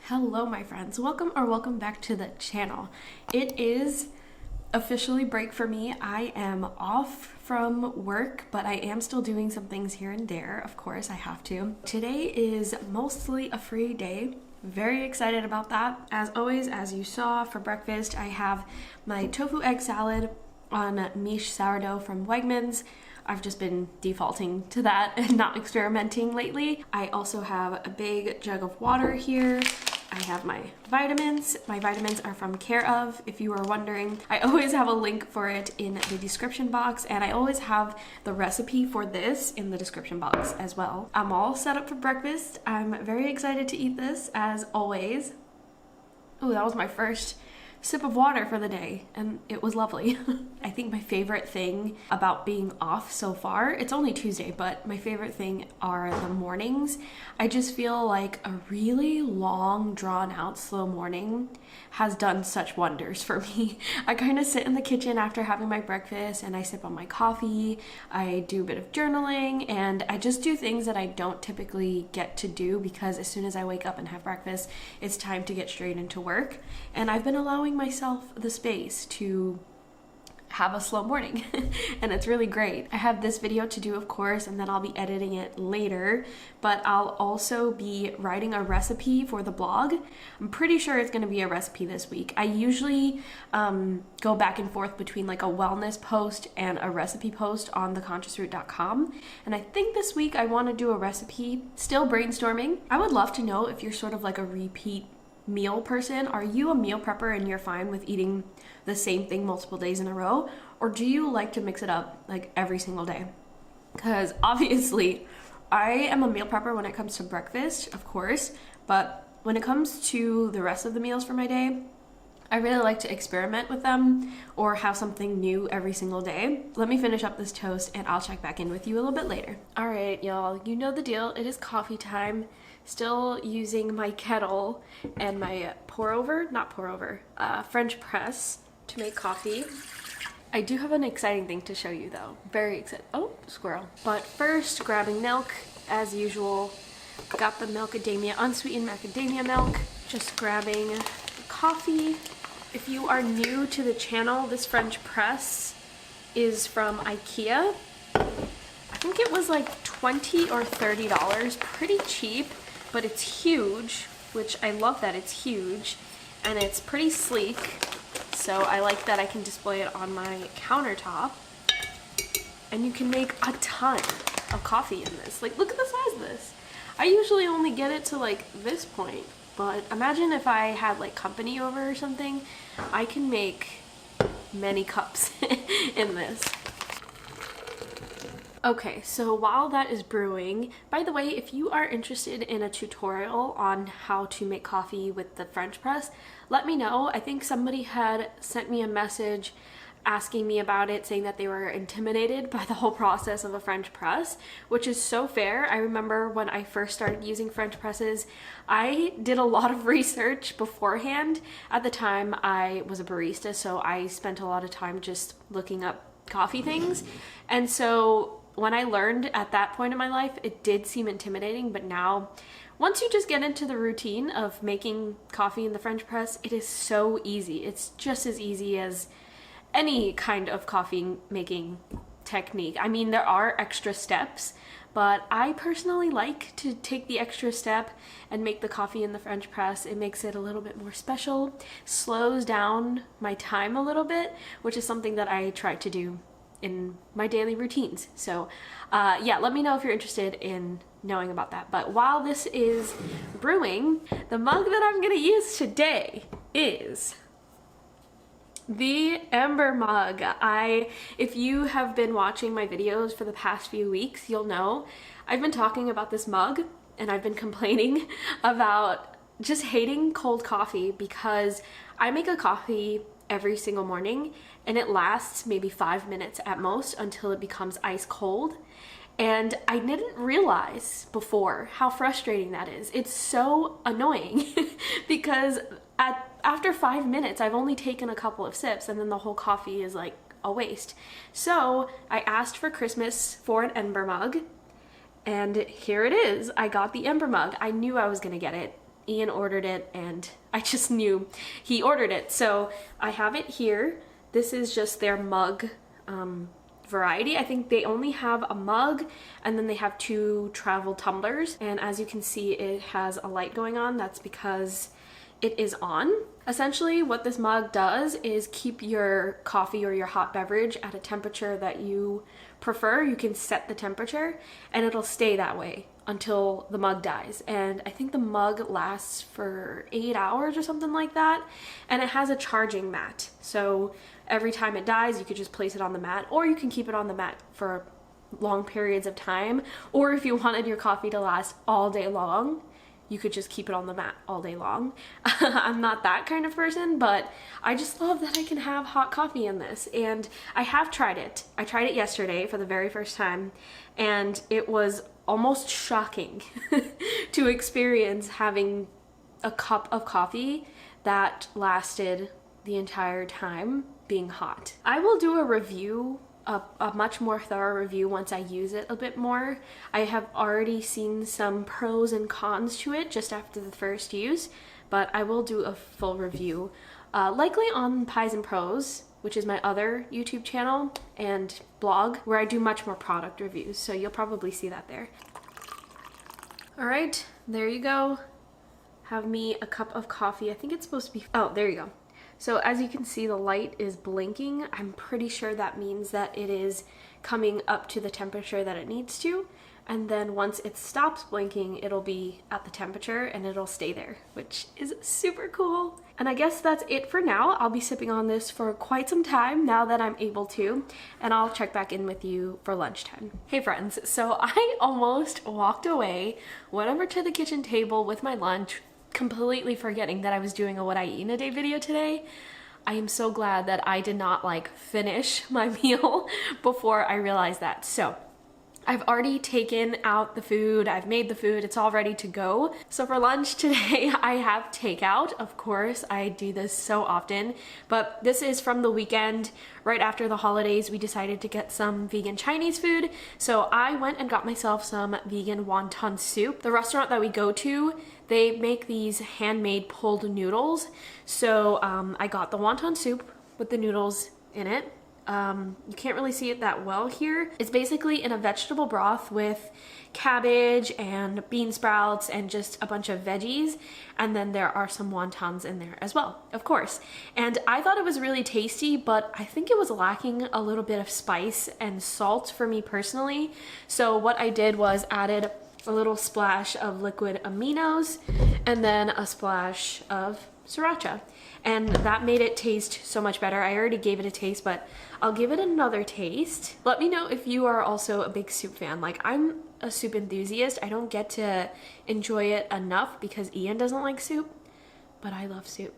Hello my friends, welcome back to the channel. It is officially break for me. I am off from work, but I am still doing some things here and there. Of course, I have to. Today is mostly a free day. Very excited about that. As always, as you saw for breakfast, I have my tofu egg salad on miche sourdough from Wegmans. I've just been defaulting to that and not experimenting lately. I also have a big jug of water here. I have my vitamins. My vitamins are from Care Of, if you are wondering. I always have a link for it in the description box, and I always have the recipe for this in the description box as well. I'm all set up for breakfast. I'm very excited to eat this, as always. Oh, that was my first sip of water for the day, and it was lovely. I think my favorite thing about being off so far, it's only Tuesday, but my favorite thing are the mornings. I just feel like a really long, drawn out, slow morning has done such wonders for me. I kind of sit in the kitchen after having my breakfast and I sip on my coffee. I do a bit of journaling, and I just do things that I don't typically get to do because as soon as I wake up and have breakfast, it's time to get straight into work. And I've been allowing myself the space to have a slow morning and it's really great. I have this video to do, of course, and then I'll be editing it later, but I'll also be writing a recipe for the blog. I'm pretty sure it's going to be a recipe this week. I usually go back and forth between like a wellness post and a recipe post on theconsciousrootnyc, and I think this week I want to do a recipe. Still brainstorming. I would love to know if you're sort of like a repeat meal person. Are you a meal prepper and you're fine with eating the same thing multiple days in a row? Or do you like to mix it up like every single day? Because obviously I am a meal prepper when it comes to breakfast, of course, but when it comes to the rest of the meals for my day, I really like to experiment with them or have something new every single day. Let me finish up this toast and I'll check back in with you a little bit later. All right, y'all, you know the deal. It is coffee time. Still using my kettle and my French press to make coffee. I do have an exciting thing to show you though. Very excited. Oh, squirrel. But first, grabbing milk as usual. Got the macadamia, unsweetened macadamia milk. Just grabbing coffee. If you are new to the channel, this French press is from IKEA. I think it was like $20 or $30, pretty cheap, but it's huge, which I love that it's huge, and it's pretty sleek, so I like that I can display it on my countertop, and you can make a ton of coffee in this. Like, look at the size of this. I usually only get it to like this point, but imagine if I had like company over or something, I can make many cups in this. Okay, so while that is brewing, by the way, if you are interested in a tutorial on how to make coffee with the French press, let me know. I think somebody had sent me a message asking me about it, saying that they were intimidated by the whole process of a French press, which is so fair. I remember when I first started using French presses, I did a lot of research beforehand. At the time, I was a barista, so I spent a lot of time just looking up coffee things. And so when I learned at that point in my life, it did seem intimidating, but now once you just get into the routine of making coffee in the French press, it is so easy. It's just as easy as any kind of coffee making technique. I mean, there are extra steps, but I personally like to take the extra step and make the coffee in the French press. It makes it a little bit more special, slows down my time a little bit, which is something that I try to do in my daily routines. So yeah, let me know if you're interested in knowing about that. But while this is brewing, the mug that I'm gonna use today is the Ember mug. If you have been watching my videos for the past few weeks, you'll know I've been talking about this mug and I've been complaining about just hating cold coffee because I make a coffee every single morning and it lasts maybe 5 minutes at most until it becomes ice cold. And I didn't realize before how frustrating that is. It's so annoying because after 5 minutes, I've only taken a couple of sips and then the whole coffee is like a waste. So I asked for Christmas for an Ember mug, and here it is. I got the Ember mug. I knew I was gonna get it. Ian ordered it and I just knew he ordered it. So I have it here. This is just their mug variety. I think they only have a mug and then they have 2 travel tumblers. And as you can see, it has a light going on. That's because it is on. Essentially what this mug does is keep your coffee or your hot beverage at a temperature that you prefer. You can set the temperature and it'll stay that way until the mug dies. And I think the mug lasts for 8 hours or something like that. And it has a charging mat. So every time it dies, you could just place it on the mat, or you can keep it on the mat for long periods of time. Or if you wanted your coffee to last all day long, you could just keep it on the mat all day long. I'm not that kind of person, but I just love that I can have hot coffee in this. And I have tried it. I tried it yesterday for the very first time, and it was almost shocking to experience having a cup of coffee that lasted the entire time being hot. I will do a review, a much more thorough review once I use it a bit more. I have already seen some pros and cons to it just after the first use, but I will do a full review, likely on PIESNPROSE, which is my other YouTube channel and blog, where I do much more product reviews, so you'll probably see that there. All right, there you go. Have me a cup of coffee. I think it's supposed to be, oh, there you go. So as you can see, the light is blinking. I'm pretty sure that means that it is coming up to the temperature that it needs to. And then once it stops blinking, it'll be at the temperature and it'll stay there, which is super cool. And I guess that's it for now. I'll be sipping on this for quite some time now that I'm able to, and I'll check back in with you for lunchtime. Hey friends, so I almost walked away, went over to the kitchen table with my lunch, completely forgetting that I was doing a what I eat in a day video today. I am so glad that I did not like finish my meal before I realized that. So I've already taken out the food, I've made the food, it's all ready to go. So for lunch today, I have takeout. Of course, I do this so often, but this is from the weekend. Right after the holidays, we decided to get some vegan Chinese food. So I went and got myself some vegan wonton soup. The restaurant that we go to, they make these handmade pulled noodles. So I got the wonton soup with the noodles in it. You can't really see it that well here. It's basically in a vegetable broth with cabbage and bean sprouts and just a bunch of veggies. And then there are some wontons in there as well, of course. And I thought it was really tasty, but I think it was lacking a little bit of spice and salt for me personally. So what I did was added a little splash of liquid aminos and then a splash of sriracha. And that made it taste so much better. I already gave it a taste, but I'll give it another taste. Let me know if you are also a big soup fan. Like, I'm a soup enthusiast. I don't get to enjoy it enough because Ian doesn't like soup, but I love soup.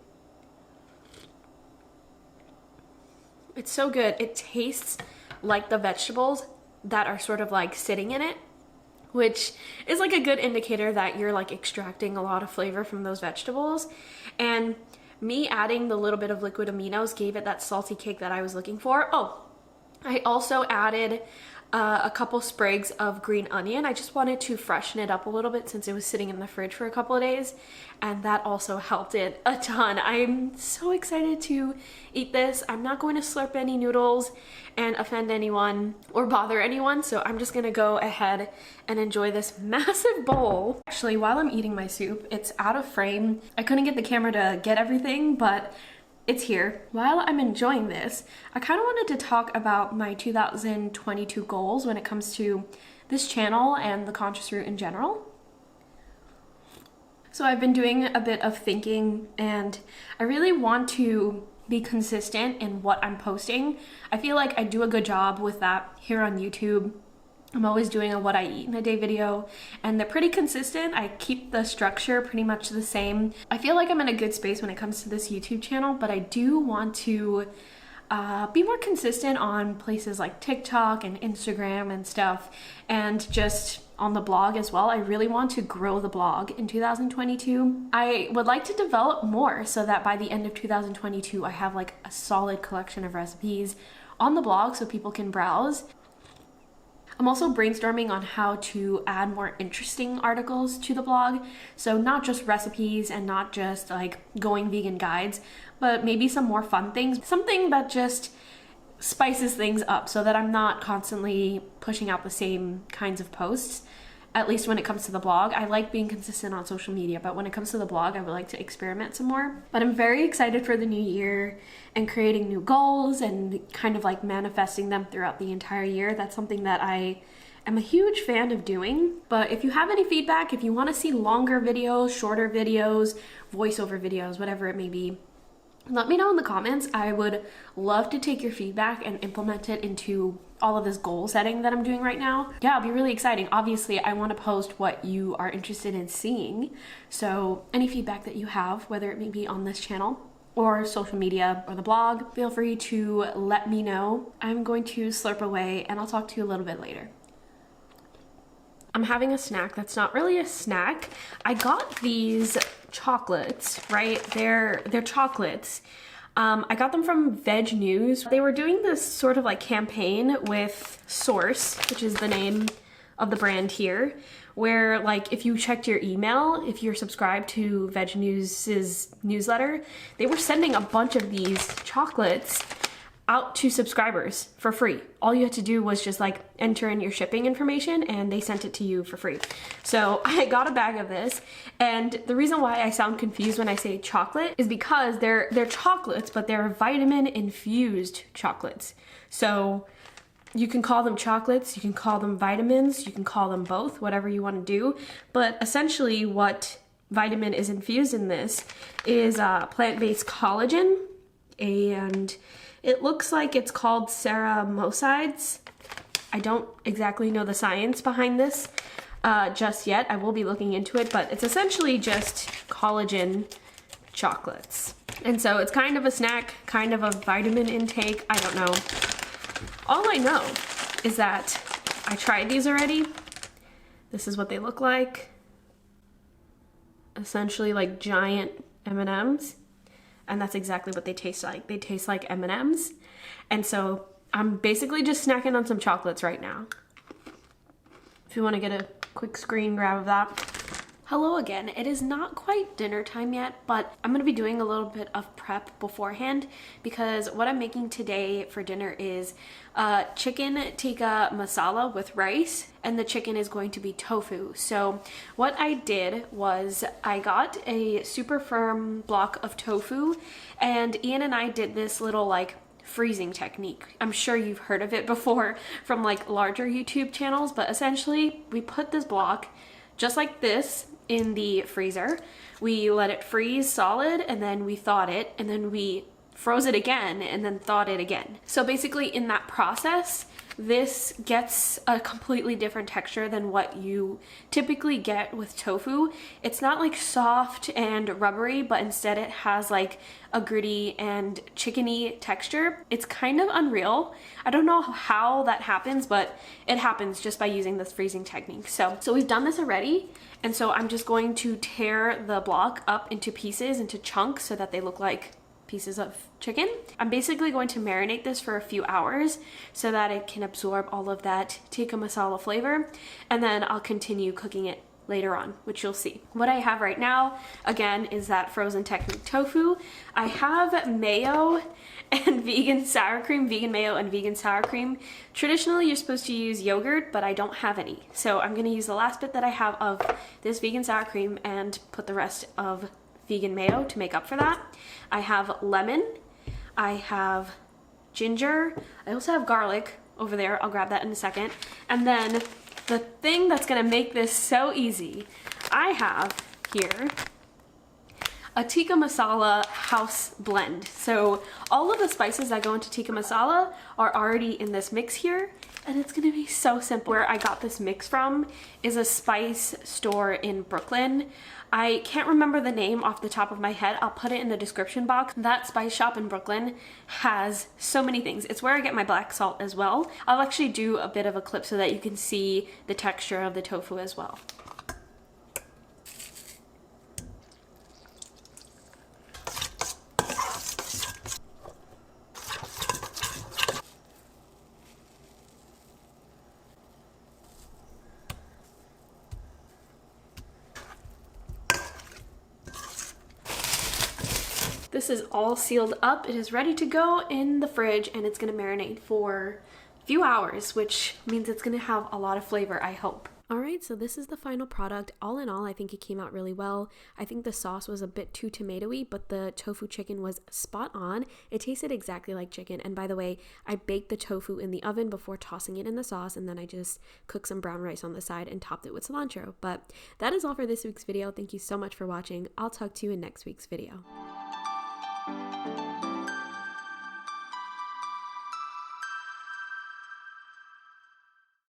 It's so good. It tastes like the vegetables that are sort of like sitting in it, which is like a good indicator that you're like extracting a lot of flavor from those vegetables. And me adding the little bit of liquid aminos gave it that salty kick that I was looking for. Oh, I also added a couple sprigs of green onion. I just wanted to freshen it up a little bit since it was sitting in the fridge for a couple of days, and that also helped it a ton. I'm so excited to eat this. I'm not going to slurp any noodles and offend anyone or bother anyone, so I'm just gonna go ahead and enjoy this massive bowl. Actually, while I'm eating my soup, it's out of frame. I couldn't get the camera to get everything, but it's here. While I'm enjoying this, I kind of wanted to talk about my 2022 goals when it comes to this channel and the Conscious Root in general. So I've been doing a bit of thinking, and I really want to be consistent in what I'm posting. I feel like I do a good job with that here on YouTube. I'm always doing a what I eat in a day video, and they're pretty consistent. I keep the structure pretty much the same. I feel like I'm in a good space when it comes to this YouTube channel, but I do want to be more consistent on places like TikTok and Instagram and stuff, and just on the blog as well. I really want to grow the blog in 2022. I would like to develop more so that by the end of 2022, I have like a solid collection of recipes on the blog so people can browse. I'm also brainstorming on how to add more interesting articles to the blog. So not just recipes and not just like going vegan guides, but maybe some more fun things, something that just spices things up so that I'm not constantly pushing out the same kinds of posts. At least when it comes to the blog. I like being consistent on social media, but when it comes to the blog, I would like to experiment some more. But I'm very excited for the new year and creating new goals and kind of like manifesting them throughout the entire year. That's something that I am a huge fan of doing. But if you have any feedback, if you want to see longer videos, shorter videos, voiceover videos, whatever it may be, let me know in the comments. I would love to take your feedback and implement it into all of this goal setting that I'm doing right now. Yeah, it'll be really exciting. Obviously, I want to post what you are interested in seeing. So any feedback that you have, whether it may be on this channel or social media or the blog, feel free to let me know. I'm going to slurp away and I'll talk to you a little bit later. I'm having a snack that's not really a snack. I got these chocolates, right? They're chocolates. I got them from Veg News. They were doing this sort of like campaign with Source, which is the name of the brand here, where like if you checked your email, if you're subscribed to Veg News's newsletter, they were sending a bunch of these chocolates out to subscribers for free. All you had to do was just like enter in your shipping information and they sent it to you for free. So I got a bag of this, and the reason why I sound confused when I say chocolate is because they're chocolates, but they're vitamin infused chocolates. So you can call them chocolates, you can call them vitamins, you can call them both, whatever you want to do. But essentially what vitamin is infused in this is plant-based collagen, and it looks like it's called ceramosides. I don't exactly know the science behind this just yet. I will be looking into it, but it's essentially just collagen chocolates. And so it's kind of a snack, kind of a vitamin intake. I don't know. All I know is that I tried these already. This is what they look like. Essentially like giant M&Ms. And that's exactly what they taste like. They taste like M&Ms. And so I'm basically just snacking on some chocolates right now. If you want to get a quick screen grab of that. Hello again. It is not quite dinner time yet, but I'm going to be doing a little bit of prep beforehand because what I'm making today for dinner is chicken tikka masala with rice, and the chicken is going to be tofu. So what I did was I got a super firm block of tofu, and Ian and I did this little like freezing technique. I'm sure you've heard of it before from like larger YouTube channels, but essentially we put this block just like this in the freezer. We let it freeze solid, and then we thawed it, and then we froze it again, and then thawed it again. So basically in that process, this gets a completely different texture than what you typically get with tofu. It's not like soft and rubbery, but instead it has like a gritty and chickeny texture. It's kind of unreal. I don't know how that happens, but it happens just by using this freezing technique. So we've done this already, and so I'm just going to tear the block up into pieces, into chunks, so that they look like pieces of chicken. I'm basically going to marinate this for a few hours so that it can absorb all of that tikka masala flavor, and then I'll continue cooking it later on, which you'll see. What I have right now, again, is that frozen technique tofu. I have mayo and vegan sour cream, vegan mayo and vegan sour cream. Traditionally, you're supposed to use yogurt, but I don't have any. So I'm gonna use the last bit that I have of this vegan sour cream and put the rest of vegan mayo to make up for that. I have lemon, I have ginger, I also have garlic over there. I'll grab that in a second. And then the thing that's gonna make this so easy, I have here a tikka masala house blend. So all of the spices that go into tikka masala are already in this mix here, and it's gonna be so simple. Where I got this mix from is a spice store in Brooklyn. I can't remember the name off the top of my head. I'll put it in the description box. That spice shop in Brooklyn has so many things. It's where I get my black salt as well. I'll actually do a bit of a clip so that you can see the texture of the tofu as well. This is all sealed up. It is ready to go in the fridge, and it's gonna marinate for a few hours, which means it's gonna have a lot of flavor, I hope. Alright, so this is the final product. All in all, I think it came out really well. I think the sauce was a bit too tomatoey, but the tofu chicken was spot on. It tasted exactly like chicken. And by the way, I baked the tofu in the oven before tossing it in the sauce, and then I just cooked some brown rice on the side and topped it with cilantro. But that is all for this week's video. Thank you so much for watching. I'll talk to you in next week's video.